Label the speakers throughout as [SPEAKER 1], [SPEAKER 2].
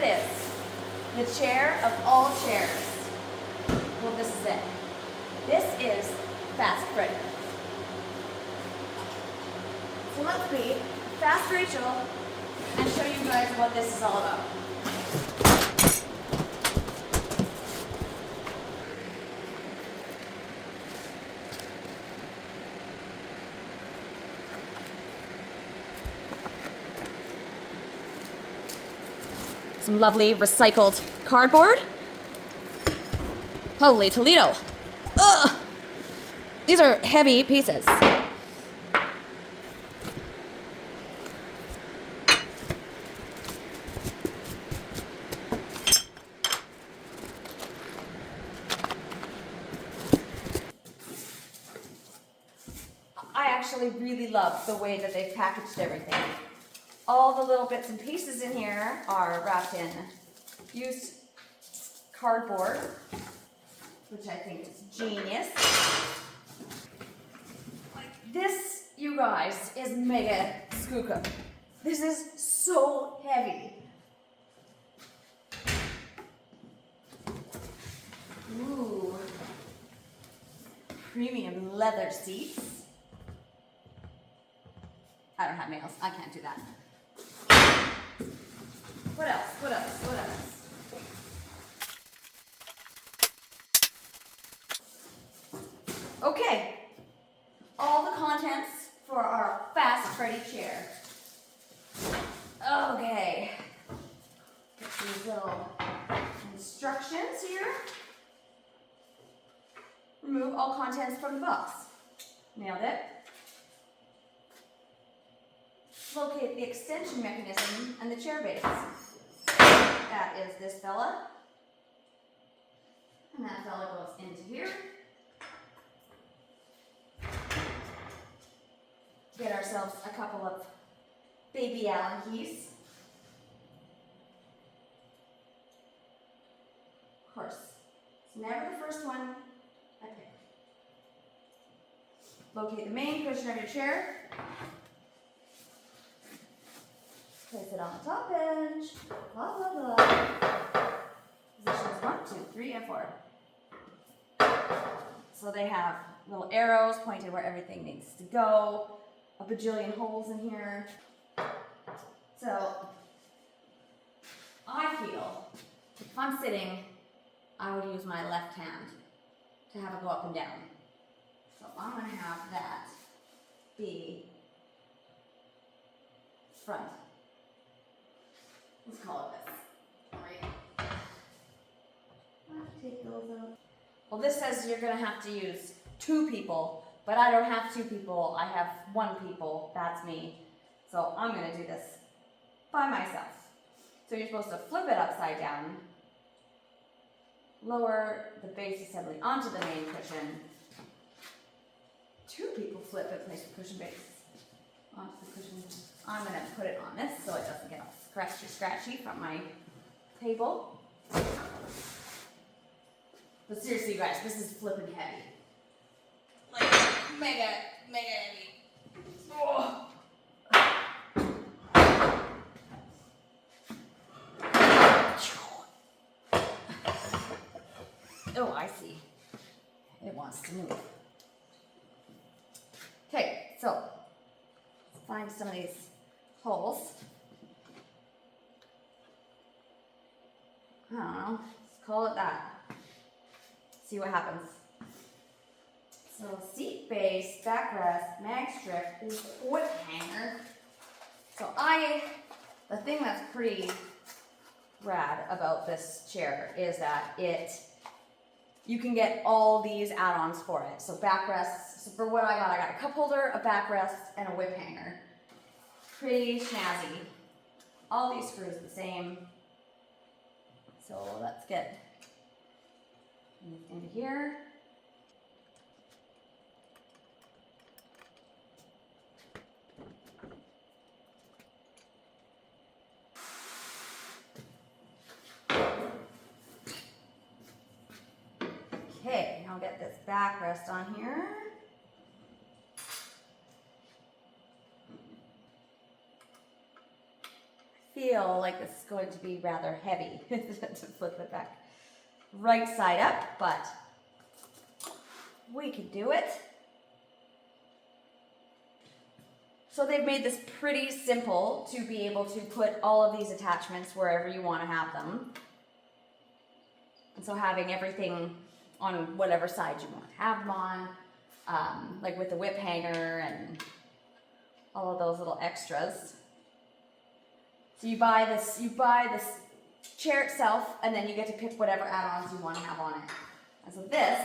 [SPEAKER 1] it is. The chair of all chairs. Well, this is it. This is Fast Freddy. So let's be Fast Rachel and show you guys what this is all about. Some lovely recycled cardboard. Holy Toledo. Ugh! These are heavy pieces. I actually really love the way that they've packaged everything. All the little bits and pieces in here are wrapped in used cardboard, which I think is genius. This, you guys, is mega skookum. This is so heavy. Ooh. Premium leather seats. I don't have nails. I can't do that. What else? What else? What else? Okay. All the contents for our Fast Freddy chair. Okay. Get these little instructions here. Remove all contents from the box. Nailed it. Locate the extension mechanism and the chair base. That is this fella. And that fella goes into here. Get ourselves a couple of baby Allen keys. Of course, it's never the first one I pick. Locate the main cushion of your chair. Place it on the top edge. Blah, blah, blah. Positions 1, 2, 3, and 4. So they have little arrows pointed where everything needs to go. A bajillion holes in here. So I feel if I'm sitting, I would use my left hand to have it go up and down. So I'm going to have that be front. Let's call it this. All right. I have to take those out. Well, this says you're going to have to use 2 people, but I don't have 2 people. I have 1 people. That's me. So I'm going to do this by myself. So you're supposed to flip it upside down, lower the base assembly onto the main cushion. 2 people flip it, place the cushion base onto the cushion. I'm going to put it on this so it doesn't get all scratchy from my table. But seriously, you guys, this is flipping heavy. Like, mega heavy. Oh. Oh, I see. It wants to move. Okay, so let's find some of these holes. I don't know. Let's call it that. See what happens. So seat base, backrest, mag strip, whip hanger. So the thing that's pretty rad about this chair is that you can get all these add-ons for it. So backrests, so for what I got a cup holder, a backrest, and a whip hanger. Pretty snazzy. All these screws the same. So let's get in here. Okay, now get this backrest on here. I feel like this is going to be rather heavy to flip it back right side up, but we can do it. So they've made this pretty simple to be able to put all of these attachments wherever you want to have them. And so having everything on whatever side you want to have them on, like with the whip hanger and all of those little extras. So you buy this chair itself, and then you get to pick whatever add-ons you want to have on it. And so this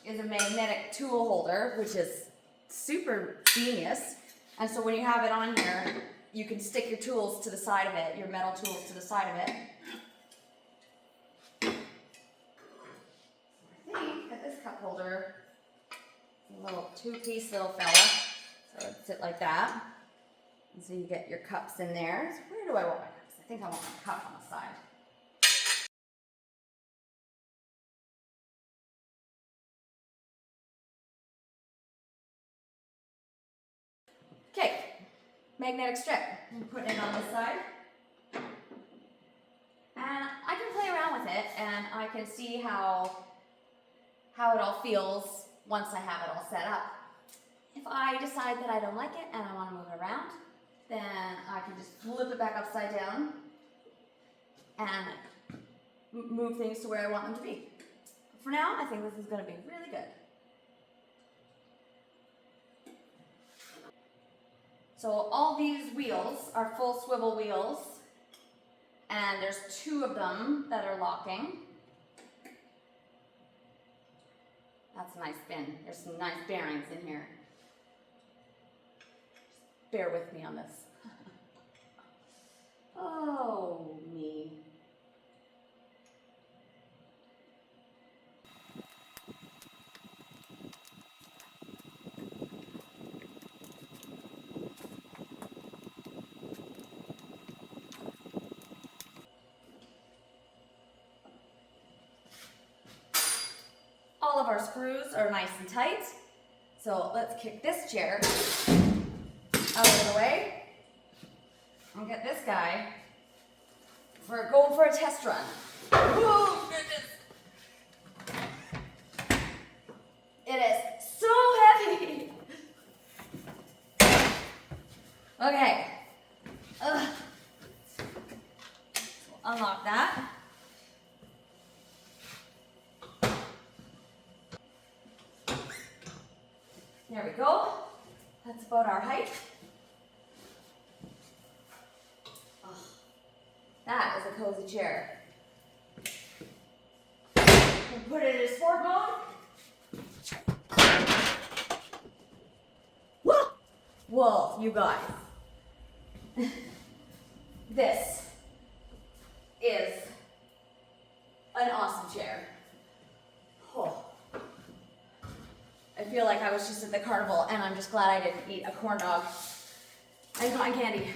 [SPEAKER 1] is a magnetic tool holder, which is super genius. And so when you have it on here, you can stick your tools to the side of it, your metal tools to the side of it. I think that this cup holder is a little two-piece little fella. So it'd sit like that. And so you get your cups in there. So where do I want my cups? I think I want my cup on the side. Okay, magnetic strip. I'm putting it on this side. And I can play around with it, and I can see how it all feels once I have it all set up. If I decide that I don't like it and I want to move it around, then I can just flip it back upside down and move things to where I want them to be. For now, I think this is going to be really good. So all these wheels are full swivel wheels, and there's 2 of them that are locking. That's a nice spin. There's some nice bearings in here. Just bear with me on this. Oh, me. All of our screws are nice and tight. So let's kick this chair out of the way and get this guy going for a test run. Oh, goodness. It is so heavy. Okay. So unlock that. There we go. That's about our height. Oh, that is a cozy chair. And put it in sport mode. Whoa, you guys. This is an awesome chair. Oh. I feel like I was just at the carnival, and I'm just glad I didn't eat a corn dog and cotton candy.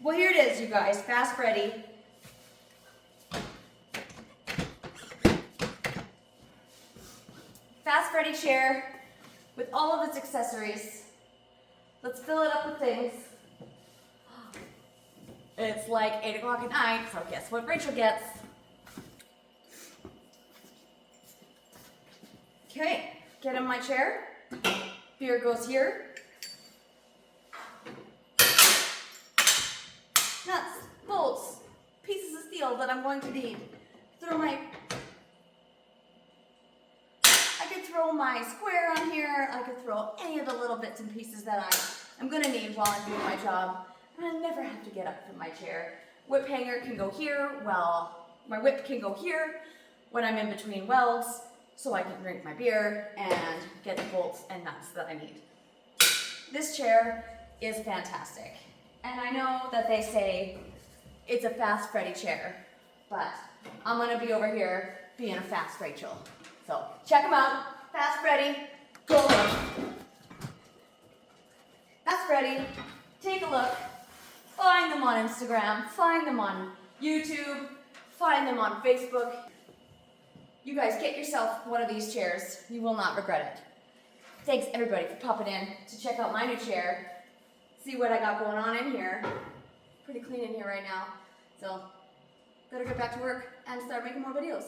[SPEAKER 1] Well, here it is, you guys. Fast Freddy. Fast Freddy chair with all of its accessories. Let's fill it up with things. It's like 8 o'clock at night, so guess what Rachel gets? Okay. Get in my chair. Beer goes here. Nuts, bolts, pieces of steel that I'm going to need. I could throw my square on here. I could throw any of the little bits and pieces that I'm going to need while I'm doing my job. And I never have to get up from my chair. Whip hanger can go here. Well, my whip can go here when I'm in between welds, so I can drink my beer and get the bolts and nuts that I need. This chair is fantastic. And I know that they say it's a Fast Freddy chair, but I'm gonna be over here being a Fast Rachel. So check them out, Fast Freddy, go look. Fast Freddy, take a look. Find them on Instagram, find them on YouTube, find them on Facebook. You guys get yourself one of these chairs. You will not regret it. Thanks everybody for popping in to check out my new chair. See what I got going on in here. Pretty clean in here right now. So, gotta get back to work and start making more videos.